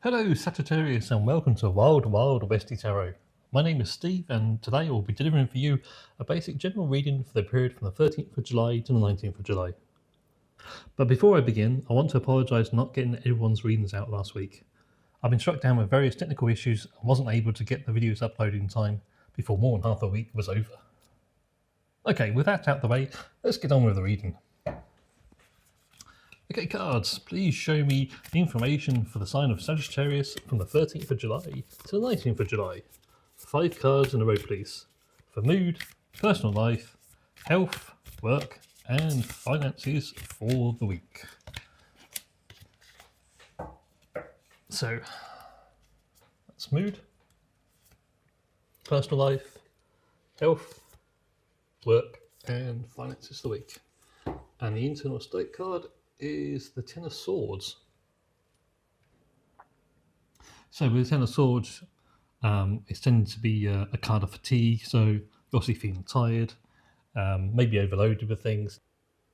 Hello Sagittarius and welcome to Wild Westy Tarot. My name is Steve and today I will be delivering for you a basic general reading for the period from the 13th of July to the 19th of July. But before I begin, I want to apologise for not getting everyone's readings out last week. I've been struck down with various technical issues and wasn't able to get the videos uploaded in time before more than half the week was over. Okay, with that out the way, let's get on with the reading. Okay, cards, please show me the information for the sign of Sagittarius from the 13th of July to the 19th of July. 5 cards in a row, please. For mood, personal life, health, work, and finances for the week. So, that's mood, personal life, health, work, and finances for the week. And the internal state card is the Ten of Swords. So with the Ten of Swords, it's tending to be a card of fatigue, so you're obviously feeling tired, maybe overloaded with things.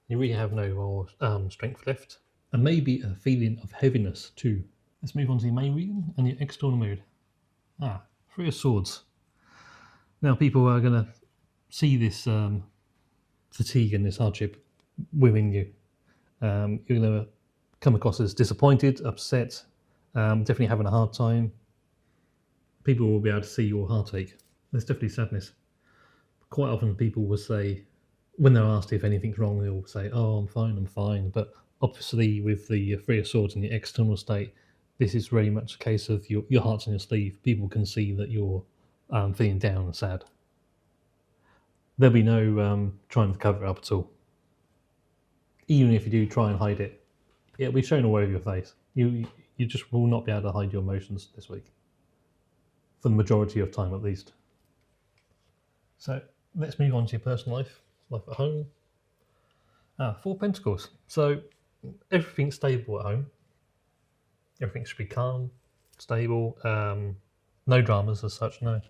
You really have no more strength left, and maybe a feeling of heaviness too. Let's move on to your main reading and your external mood. Three of Swords. Now people are going to see this fatigue and this hardship within you. You're going to come across as disappointed, upset, definitely having a hard time. People will be able to see your heartache. There's definitely sadness. Quite often people will say, when they're asked if anything's wrong, they'll say, oh, I'm fine. But obviously with the Three of Swords in the external state, this is very much a case of your heart's on your sleeve. People can see that you're feeling down and sad. There'll be no trying to cover it up at all. Even if you do try and hide it, it'll be shown all over your face. You just will not be able to hide your emotions this week. For the majority of time, at least. So let's move on to your personal life at home. 4 Pentacles. So everything's stable at home. Everything should be calm, stable. No dramas as such, no.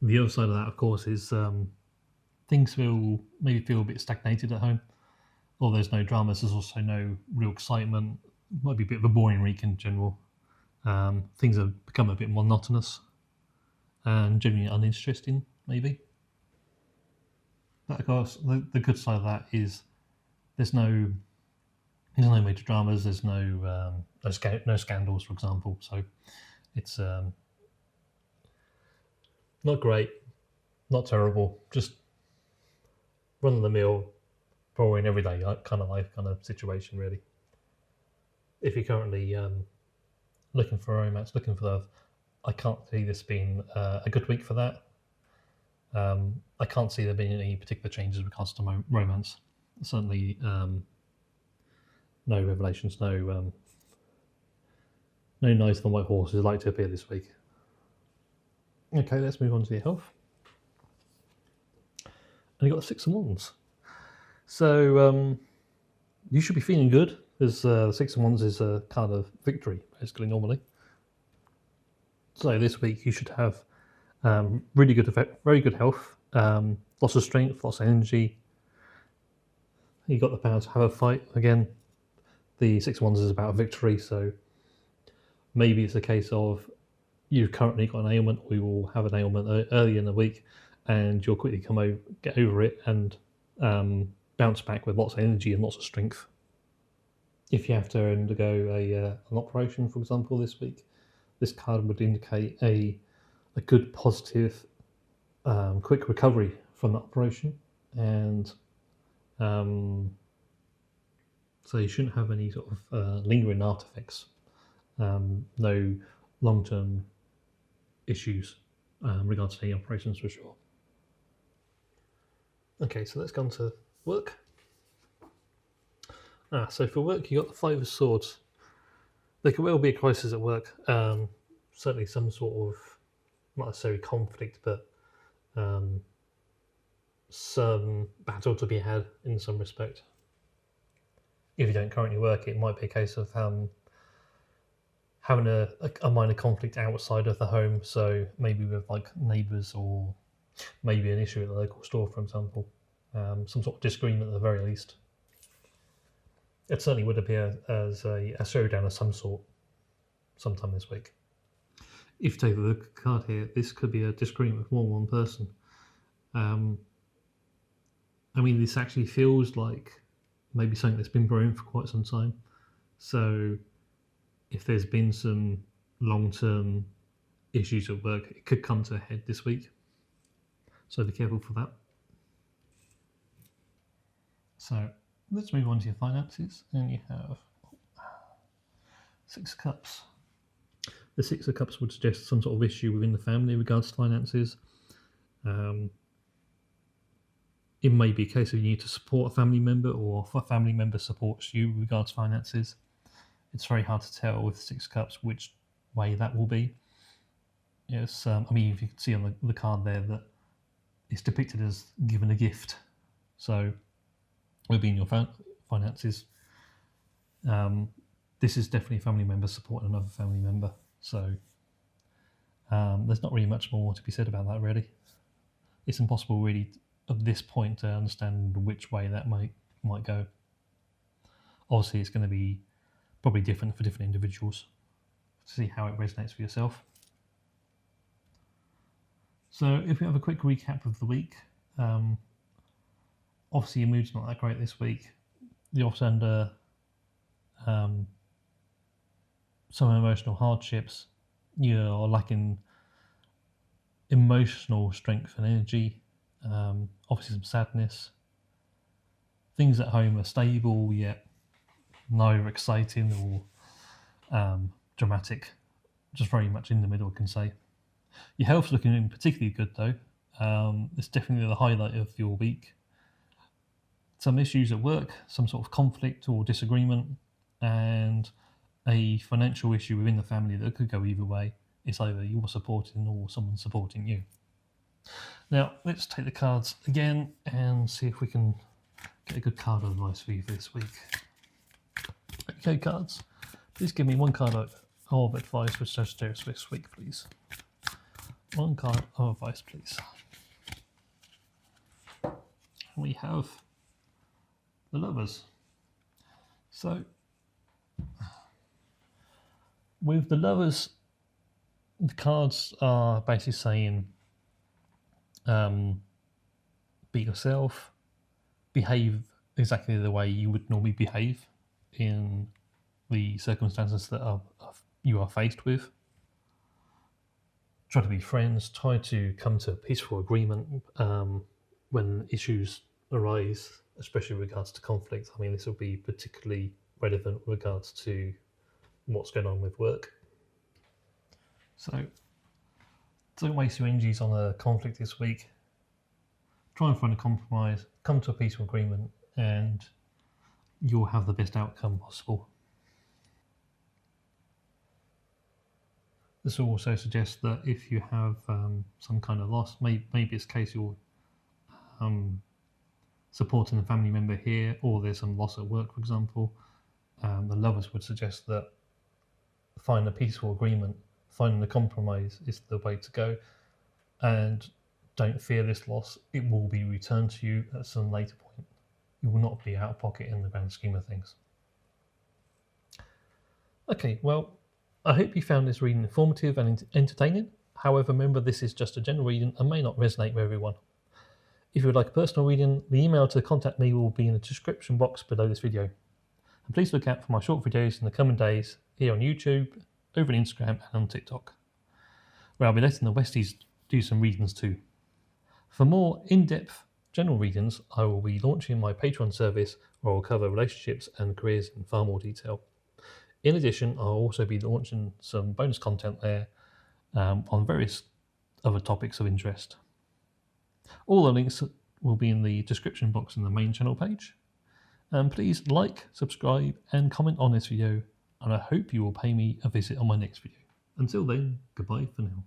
The other side of that, of course, is things will maybe feel a bit stagnated at home. Although there's no dramas, there's also no real excitement. Might be a bit of a boring week in general. Things have become a bit monotonous and generally uninteresting, maybe. But of course, the good side of that is there's no major dramas. There's no scandals, for example. So it's not great, not terrible, just run of the mill, boring everyday kind of life, kind of situation, really. If you're currently looking for romance, looking for love, I can't see this being a good week for that. I can't see there being any particular changes with regards to romance. Certainly no revelations, no knights on white horses like to appear this week. Okay, let's move on to your health. And you've got the 6 of Wands. So you should be feeling good, as the 6 of Wands is a card of victory, basically, normally. So this week you should have really good effect, very good health, lots of strength, lots of energy. You've got the power to have a fight. Again, the 6 of Wands is about victory, so maybe it's a case of you've currently got an ailment, or you will have an ailment early in the week, and you'll quickly get over it and bounce back with lots of energy and lots of strength. If you have to undergo an operation, for example, this week, this card would indicate a good, positive, quick recovery from the operation, and so you shouldn't have any sort of lingering after effects, no long-term issues regards to any operations, for sure. Okay, so let's go on to work. So for work, you got the 5 of Swords. There could well be a crisis at work. Certainly some sort of, not necessarily conflict, but some battle to be had in some respect. If you don't currently work, it might be a case of having a minor conflict outside of the home. So maybe with like neighbours, or maybe an issue at the local store, for example. Some sort of disagreement at the very least. it certainly would appear as a showdown of some sort sometime this week. If you take a look at the card here, this could be a disagreement with more than one person. I mean, this actually feels like maybe something that's been brewing for quite some time. So if there's been some long-term issues at work, it could come to a head this week. So be careful for that. So let's move on to your finances, and you have 6 of Cups. The 6 of Cups would suggest some sort of issue within the family in regards to finances. It may be a case of you need to support a family member, or if a family member supports you with regards to finances. It's very hard to tell with 6 of Cups which way that will be. Yes, I mean, if you can see on the card there that it's depicted as given a gift. So, within your finances, this is definitely a family member supporting another family member. So, there's not really much more to be said about that, really. It's impossible, really, at this point to understand which way that might go. Obviously, it's going to be probably different for different individuals, to see how it resonates for yourself. So if we have a quick recap of the week, obviously your mood's not that great this week. You're also under some emotional hardships. You're lacking emotional strength and energy. Obviously some sadness. Things at home are stable, yet neither exciting or dramatic. Just very much in the middle, I can say. Your health's looking particularly good, though. It's definitely the highlight of your week. Some issues at work, some sort of conflict or disagreement, and a financial issue within the family that could go either way. It's either you're supporting or someone's supporting you. Now, let's take the cards again and see if we can get a good card advice for you for this week. Okay, cards, please give me one card of advice for Sagittarius this week, please. One card of advice, please. We have the Lovers. So, with the Lovers, the cards are basically saying, be yourself, behave exactly the way you would normally behave in the circumstances that you are faced with. Try to be friends, try to come to a peaceful agreement when issues arise, especially in regards to conflict. I mean, this will be particularly relevant with regards to what's going on with work. So, don't waste your energies on a conflict this week. Try and find a compromise, come to a peaceful agreement, and you'll have the best outcome possible. This will also suggest that if you have some kind of loss, maybe it's a case you're supporting a family member here, or there's some loss at work, for example, the Lovers would suggest that finding a peaceful agreement, finding a compromise is the way to go, and don't fear this loss. It will be returned to you at some later point. You will not be out of pocket in the grand scheme of things. Okay, well, I hope you found this reading informative and entertaining. However, remember, this is just a general reading and may not resonate with everyone. If you would like a personal reading, the email to contact me will be in the description box below this video. And please look out for my short videos in the coming days here on YouTube, over on Instagram and on TikTok, where I'll be letting the Westies do some readings too. For more in-depth general readings, I will be launching my Patreon service where I'll cover relationships and careers in far more detail. In addition, I'll also be launching some bonus content there on various other topics of interest. All the links will be in the description box in the main channel page. And please like, subscribe and comment on this video, and I hope you will pay me a visit on my next video. Until then, goodbye for now.